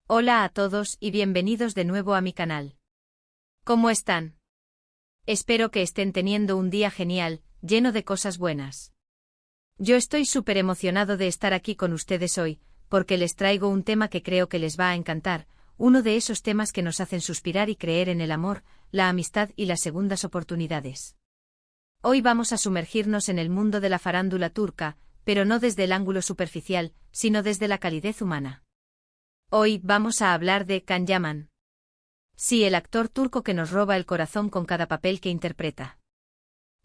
Hola a todos y bienvenidos de nuevo a mi canal. ¿Cómo están? Espero que estén teniendo un día genial, lleno de cosas buenas. Yo estoy súper emocionado de estar aquí con ustedes hoy, porque les traigo un tema que creo que les va a encantar, uno de esos temas que nos hacen suspirar y creer en el amor, la amistad y las segundas oportunidades. Hoy vamos a sumergirnos en el mundo de la farándula turca, pero no desde el ángulo superficial, sino desde la calidez humana. Hoy vamos a hablar de Can Yaman. Sí, el actor turco que nos roba el corazón con cada papel que interpreta.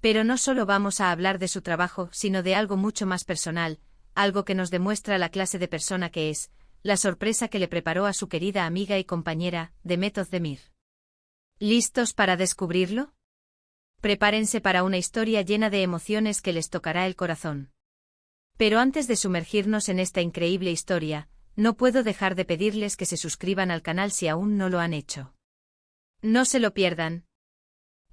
Pero no solo vamos a hablar de su trabajo, sino de algo mucho más personal, algo que nos demuestra la clase de persona que es, la sorpresa que le preparó a su querida amiga y compañera, Demet Özdemir. ¿Listos para descubrirlo? Prepárense para una historia llena de emociones que les tocará el corazón. Pero antes de sumergirnos en esta increíble historia, no puedo dejar de pedirles que se suscriban al canal si aún no lo han hecho. No se lo pierdan.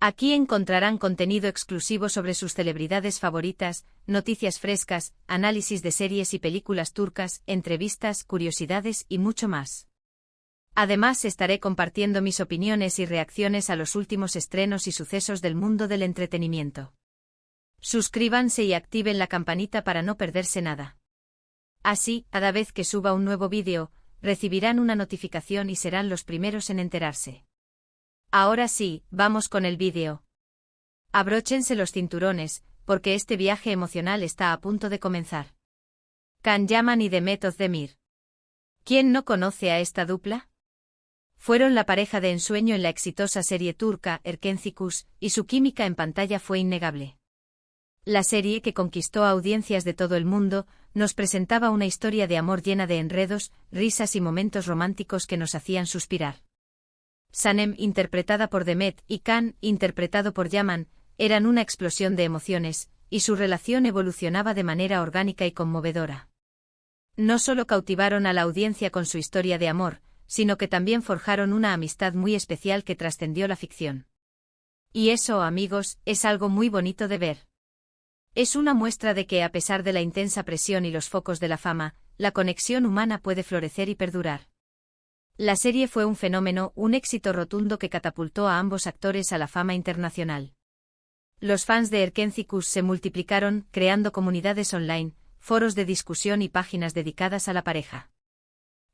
Aquí encontrarán contenido exclusivo sobre sus celebridades favoritas, noticias frescas, análisis de series y películas turcas, entrevistas, curiosidades y mucho más. Además, estaré compartiendo mis opiniones y reacciones a los últimos estrenos y sucesos del mundo del entretenimiento. Suscríbanse y activen la campanita para no perderse nada. Así, cada vez que suba un nuevo vídeo, recibirán una notificación y serán los primeros en enterarse. Ahora sí, vamos con el vídeo. Abróchense los cinturones, porque este viaje emocional está a punto de comenzar. Can Yaman y Demet Özdemir. ¿Quién no conoce a esta dupla? Fueron la pareja de ensueño en la exitosa serie turca Erkenci, y su química en pantalla fue innegable. La serie, que conquistó a audiencias de todo el mundo, nos presentaba una historia de amor llena de enredos, risas y momentos románticos que nos hacían suspirar. Sanem, interpretada por Demet, y Can, interpretado por Yaman, eran una explosión de emociones, y su relación evolucionaba de manera orgánica y conmovedora. No solo cautivaron a la audiencia con su historia de amor, sino que también forjaron una amistad muy especial que trascendió la ficción. Y eso, amigos, es algo muy bonito de ver. Es una muestra de que, a pesar de la intensa presión y los focos de la fama, la conexión humana puede florecer y perdurar. La serie fue un fenómeno, un éxito rotundo que catapultó a ambos actores a la fama internacional. Los fans de Erkenci se multiplicaron, creando comunidades online, foros de discusión y páginas dedicadas a la pareja.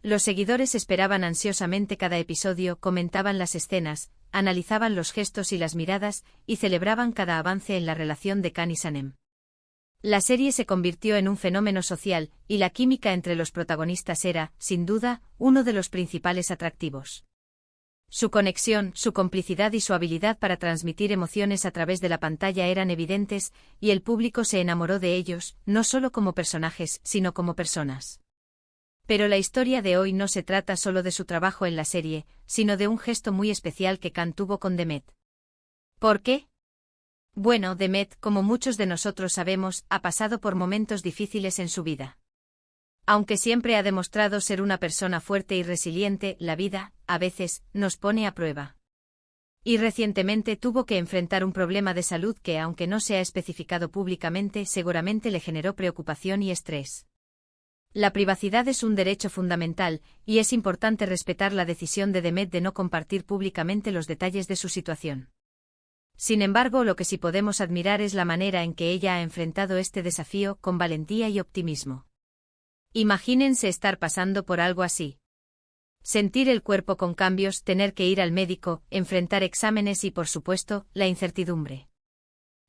Los seguidores esperaban ansiosamente cada episodio, comentaban las escenas, analizaban los gestos y las miradas, y celebraban cada avance en la relación de Can y Sanem. La serie se convirtió en un fenómeno social, y la química entre los protagonistas era, sin duda, uno de los principales atractivos. Su conexión, su complicidad y su habilidad para transmitir emociones a través de la pantalla eran evidentes, y el público se enamoró de ellos, no solo como personajes, sino como personas. Pero la historia de hoy no se trata solo de su trabajo en la serie, sino de un gesto muy especial que Can tuvo con Demet. ¿Por qué? Bueno, Demet, como muchos de nosotros sabemos, ha pasado por momentos difíciles en su vida. Aunque siempre ha demostrado ser una persona fuerte y resiliente, la vida, a veces, nos pone a prueba. Y recientemente tuvo que enfrentar un problema de salud que, aunque no se ha especificado públicamente, seguramente le generó preocupación y estrés. La privacidad es un derecho fundamental, y es importante respetar la decisión de Demet de no compartir públicamente los detalles de su situación. Sin embargo, lo que sí podemos admirar es la manera en que ella ha enfrentado este desafío con valentía y optimismo. Imagínense estar pasando por algo así. Sentir el cuerpo con cambios, tener que ir al médico, enfrentar exámenes y, por supuesto, la incertidumbre.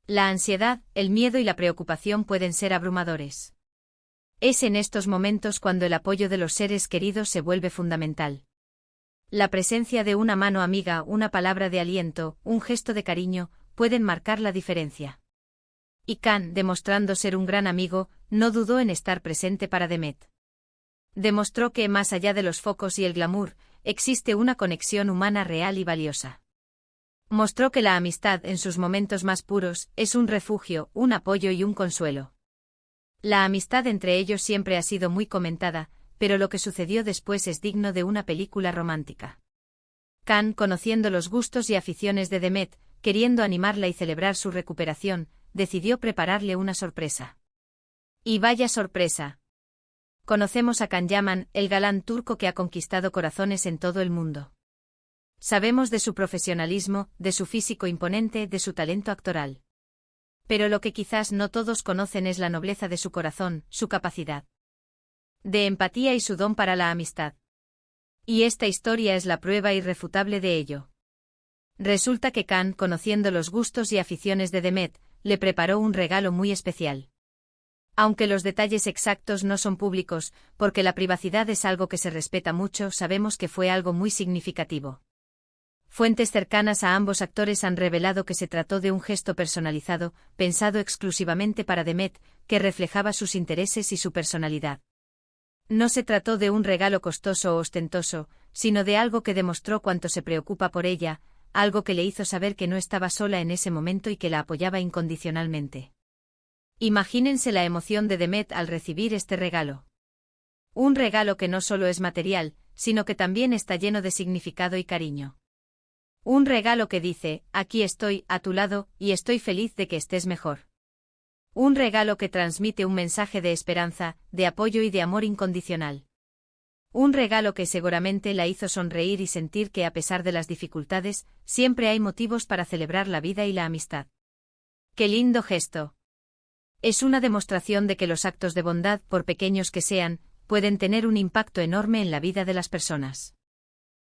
La ansiedad, el miedo y la preocupación pueden ser abrumadores. Es en estos momentos cuando el apoyo de los seres queridos se vuelve fundamental. La presencia de una mano amiga, una palabra de aliento, un gesto de cariño, pueden marcar la diferencia. Y Can, demostrando ser un gran amigo, no dudó en estar presente para Demet. Demostró que, más allá de los focos y el glamour, existe una conexión humana real y valiosa. Mostró que la amistad, en sus momentos más puros, es un refugio, un apoyo y un consuelo. La amistad entre ellos siempre ha sido muy comentada, pero lo que sucedió después es digno de una película romántica. Can, conociendo los gustos y aficiones de Demet, queriendo animarla y celebrar su recuperación, decidió prepararle una sorpresa. Y vaya sorpresa. Conocemos a Can Yaman, el galán turco que ha conquistado corazones en todo el mundo. Sabemos de su profesionalismo, de su físico imponente, de su talento actoral. Pero lo que quizás no todos conocen es la nobleza de su corazón, su capacidad de empatía y su don para la amistad. Y esta historia es la prueba irrefutable de ello. Resulta que Can, conociendo los gustos y aficiones de Demet, le preparó un regalo muy especial. Aunque los detalles exactos no son públicos, porque la privacidad es algo que se respeta mucho, sabemos que fue algo muy significativo. Fuentes cercanas a ambos actores han revelado que se trató de un gesto personalizado, pensado exclusivamente para Demet, que reflejaba sus intereses y su personalidad. No se trató de un regalo costoso o ostentoso, sino de algo que demostró cuánto se preocupa por ella, algo que le hizo saber que no estaba sola en ese momento y que la apoyaba incondicionalmente. Imagínense la emoción de Demet al recibir este regalo. Un regalo que no solo es material, sino que también está lleno de significado y cariño. Un regalo que dice, aquí estoy, a tu lado, y estoy feliz de que estés mejor. Un regalo que transmite un mensaje de esperanza, de apoyo y de amor incondicional. Un regalo que seguramente la hizo sonreír y sentir que a pesar de las dificultades, siempre hay motivos para celebrar la vida y la amistad. ¡Qué lindo gesto! Es una demostración de que los actos de bondad, por pequeños que sean, pueden tener un impacto enorme en la vida de las personas.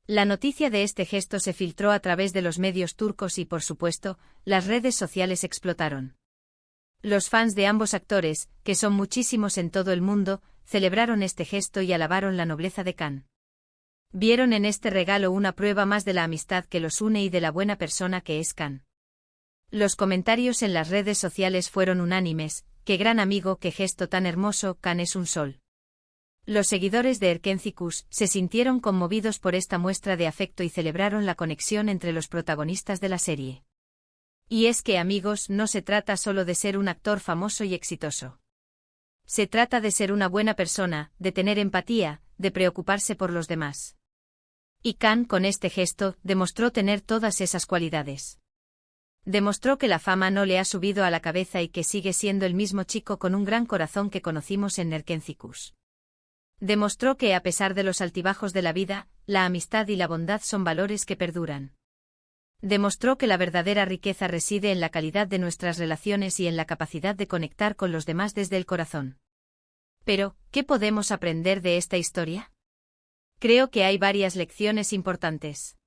La noticia de este gesto se filtró a través de los medios turcos y, por supuesto, las redes sociales explotaron. Los fans de ambos actores, que son muchísimos en todo el mundo, celebraron este gesto y alabaron la nobleza de Can. Vieron en este regalo una prueba más de la amistad que los une y de la buena persona que es Can. Los comentarios en las redes sociales fueron unánimes: qué gran amigo, qué gesto tan hermoso, Can es un sol. Los seguidores de Erkencikus se sintieron conmovidos por esta muestra de afecto y celebraron la conexión entre los protagonistas de la serie. Y es que, amigos, no se trata solo de ser un actor famoso y exitoso. Se trata de ser una buena persona, de tener empatía, de preocuparse por los demás. Y Can, con este gesto, demostró tener todas esas cualidades. Demostró que la fama no le ha subido a la cabeza y que sigue siendo el mismo chico con un gran corazón que conocimos en Erkencikus. Demostró que, a pesar de los altibajos de la vida, la amistad y la bondad son valores que perduran. Demostró que la verdadera riqueza reside en la calidad de nuestras relaciones y en la capacidad de conectar con los demás desde el corazón. Pero, ¿qué podemos aprender de esta historia? Creo que hay varias lecciones importantes.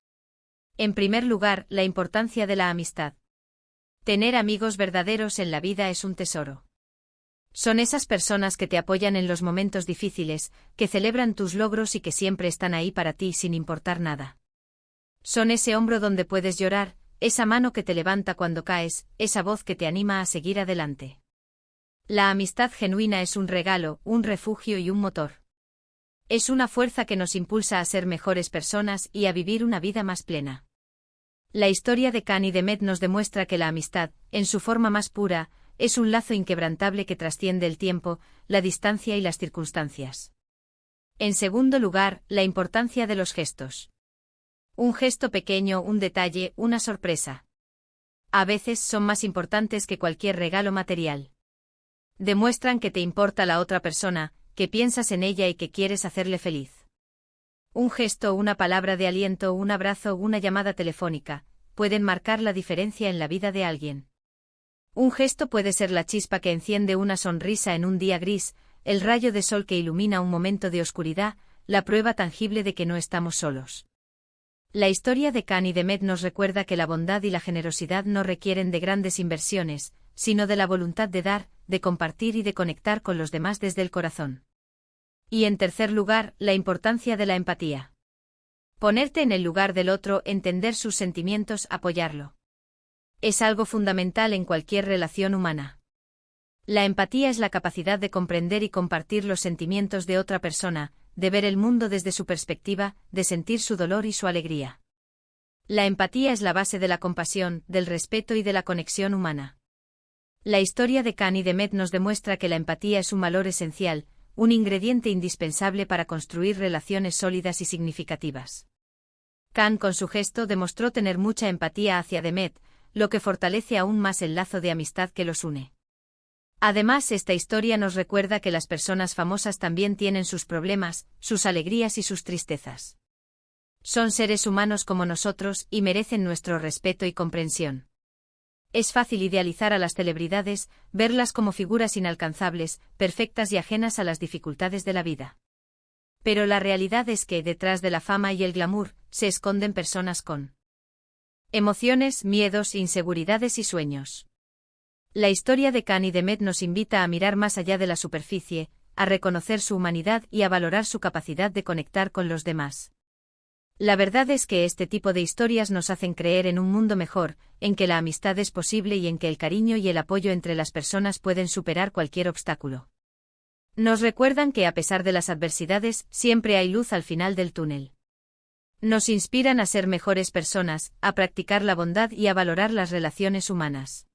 En primer lugar, la importancia de la amistad. Tener amigos verdaderos en la vida es un tesoro. Son esas personas que te apoyan en los momentos difíciles, que celebran tus logros y que siempre están ahí para ti sin importar nada. Son ese hombro donde puedes llorar, esa mano que te levanta cuando caes, esa voz que te anima a seguir adelante. La amistad genuina es un regalo, un refugio y un motor. Es una fuerza que nos impulsa a ser mejores personas y a vivir una vida más plena. La historia de Can y Demet nos demuestra que la amistad, en su forma más pura, es un lazo inquebrantable que trasciende el tiempo, la distancia y las circunstancias. En segundo lugar, la importancia de los gestos. Un gesto pequeño, un detalle, una sorpresa. A veces son más importantes que cualquier regalo material. Demuestran que te importa la otra persona, que piensas en ella y que quieres hacerle feliz. Un gesto, una palabra de aliento, un abrazo, una llamada telefónica, pueden marcar la diferencia en la vida de alguien. Un gesto puede ser la chispa que enciende una sonrisa en un día gris, el rayo de sol que ilumina un momento de oscuridad, la prueba tangible de que no estamos solos. La historia de Can y Demet nos recuerda que la bondad y la generosidad no requieren de grandes inversiones, sino de la voluntad de dar, de compartir y de conectar con los demás desde el corazón. Y en tercer lugar, la importancia de la empatía. Ponerte en el lugar del otro, entender sus sentimientos, apoyarlo. Es algo fundamental en cualquier relación humana. La empatía es la capacidad de comprender y compartir los sentimientos de otra persona, de ver el mundo desde su perspectiva, de sentir su dolor y su alegría. La empatía es la base de la compasión, del respeto y de la conexión humana. La historia de Can y Demet nos demuestra que la empatía es un valor esencial, un ingrediente indispensable para construir relaciones sólidas y significativas. Can, con su gesto, demostró tener mucha empatía hacia Demet, lo que fortalece aún más el lazo de amistad que los une. Además, esta historia nos recuerda que las personas famosas también tienen sus problemas, sus alegrías y sus tristezas. Son seres humanos como nosotros y merecen nuestro respeto y comprensión. Es fácil idealizar a las celebridades, verlas como figuras inalcanzables, perfectas y ajenas a las dificultades de la vida. Pero la realidad es que, detrás de la fama y el glamour, se esconden personas con emociones, miedos, inseguridades y sueños. La historia de Khan y Demet nos invita a mirar más allá de la superficie, a reconocer su humanidad y a valorar su capacidad de conectar con los demás. La verdad es que este tipo de historias nos hacen creer en un mundo mejor, en que la amistad es posible y en que el cariño y el apoyo entre las personas pueden superar cualquier obstáculo. Nos recuerdan que a pesar de las adversidades, siempre hay luz al final del túnel. Nos inspiran a ser mejores personas, a practicar la bondad y a valorar las relaciones humanas.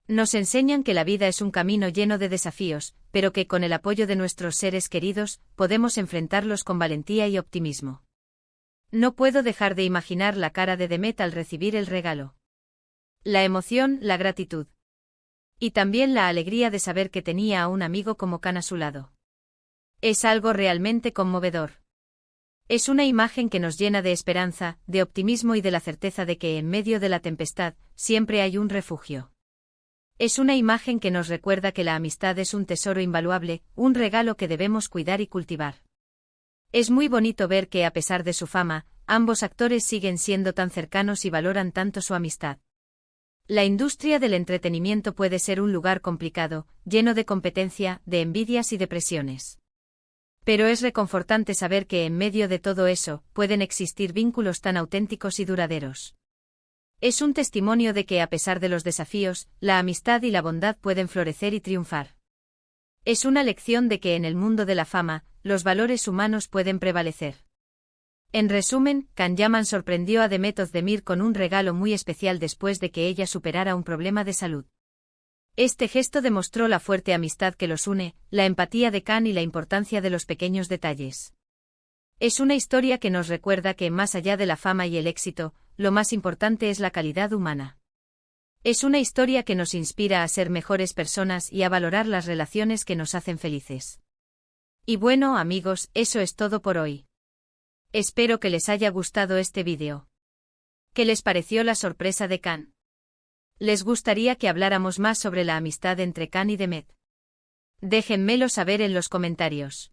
Nos enseñan que la vida es un camino lleno de desafíos, pero que con el apoyo de nuestros seres queridos, podemos enfrentarlos con valentía y optimismo. No puedo dejar de imaginar la cara de Demet al recibir el regalo. La emoción, la gratitud. Y también la alegría de saber que tenía a un amigo como Khan a su lado. Es algo realmente conmovedor. Es una imagen que nos llena de esperanza, de optimismo y de la certeza de que en medio de la tempestad, siempre hay un refugio. Es una imagen que nos recuerda que la amistad es un tesoro invaluable, un regalo que debemos cuidar y cultivar. Es muy bonito ver que a pesar de su fama, ambos actores siguen siendo tan cercanos y valoran tanto su amistad. La industria del entretenimiento puede ser un lugar complicado, lleno de competencia, de envidias y de presiones. Pero es reconfortante saber que en medio de todo eso, pueden existir vínculos tan auténticos y duraderos. Es un testimonio de que a pesar de los desafíos, la amistad y la bondad pueden florecer y triunfar. Es una lección de que en el mundo de la fama, los valores humanos pueden prevalecer. En resumen, Can Yaman sorprendió a Demet Özdemir con un regalo muy especial después de que ella superara un problema de salud. Este gesto demostró la fuerte amistad que los une, la empatía de Can y la importancia de los pequeños detalles. Es una historia que nos recuerda que, más allá de la fama y el éxito, lo más importante es la calidad humana. Es una historia que nos inspira a ser mejores personas y a valorar las relaciones que nos hacen felices. Y bueno, amigos, eso es todo por hoy. Espero que les haya gustado este vídeo. ¿Qué les pareció la sorpresa de Can? ¿Les gustaría que habláramos más sobre la amistad entre Can y Demet? Déjenmelo saber en los comentarios.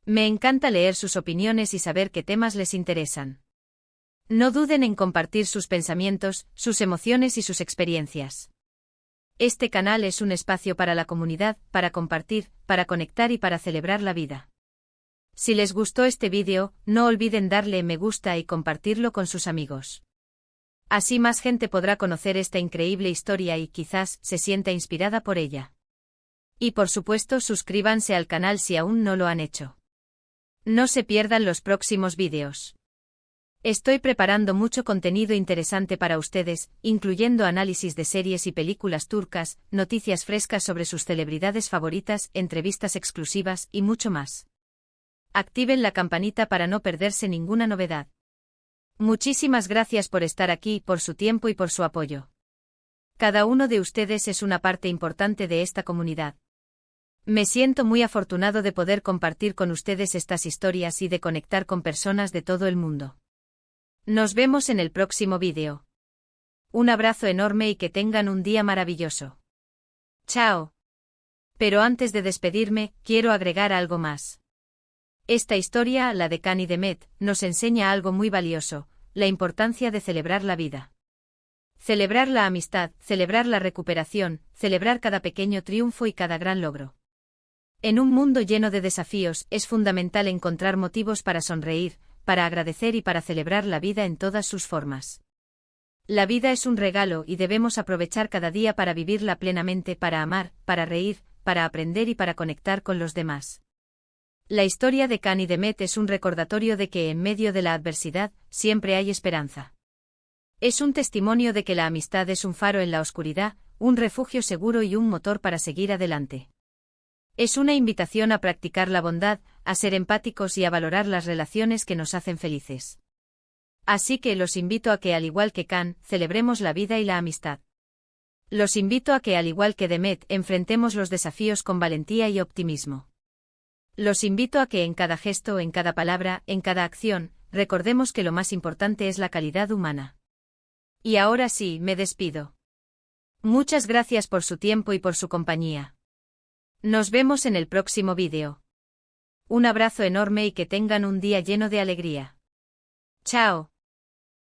Me encanta leer sus opiniones y saber qué temas les interesan. No duden en compartir sus pensamientos, sus emociones y sus experiencias. Este canal es un espacio para la comunidad, para compartir, para conectar y para celebrar la vida. Si les gustó este vídeo, no olviden darle me gusta y compartirlo con sus amigos. Así más gente podrá conocer esta increíble historia y quizás se sienta inspirada por ella. Y por supuesto suscríbanse al canal si aún no lo han hecho. No se pierdan los próximos vídeos. Estoy preparando mucho contenido interesante para ustedes, incluyendo análisis de series y películas turcas, noticias frescas sobre sus celebridades favoritas, entrevistas exclusivas y mucho más. Activen la campanita para no perderse ninguna novedad. Muchísimas gracias por estar aquí, por su tiempo y por su apoyo. Cada uno de ustedes es una parte importante de esta comunidad. Me siento muy afortunado de poder compartir con ustedes estas historias y de conectar con personas de todo el mundo. Nos vemos en el próximo vídeo. Un abrazo enorme y que tengan un día maravilloso. Chao. Pero antes de despedirme, quiero agregar algo más. Esta historia, la de Can y Demet, nos enseña algo muy valioso, la importancia de celebrar la vida. Celebrar la amistad, celebrar la recuperación, celebrar cada pequeño triunfo y cada gran logro. En un mundo lleno de desafíos, es fundamental encontrar motivos para sonreír, para agradecer y para celebrar la vida en todas sus formas. La vida es un regalo y debemos aprovechar cada día para vivirla plenamente, para amar, para reír, para aprender y para conectar con los demás. La historia de Can y Demet es un recordatorio de que en medio de la adversidad, siempre hay esperanza. Es un testimonio de que la amistad es un faro en la oscuridad, un refugio seguro y un motor para seguir adelante. Es una invitación a practicar la bondad, a ser empáticos y a valorar las relaciones que nos hacen felices. Así que los invito a que, al igual que Can, celebremos la vida y la amistad. Los invito a que, al igual que Demet, enfrentemos los desafíos con valentía y optimismo. Los invito a que en cada gesto, en cada palabra, en cada acción, recordemos que lo más importante es la calidad humana. Y ahora sí, me despido. Muchas gracias por su tiempo y por su compañía. Nos vemos en el próximo vídeo. Un abrazo enorme y que tengan un día lleno de alegría. Chao.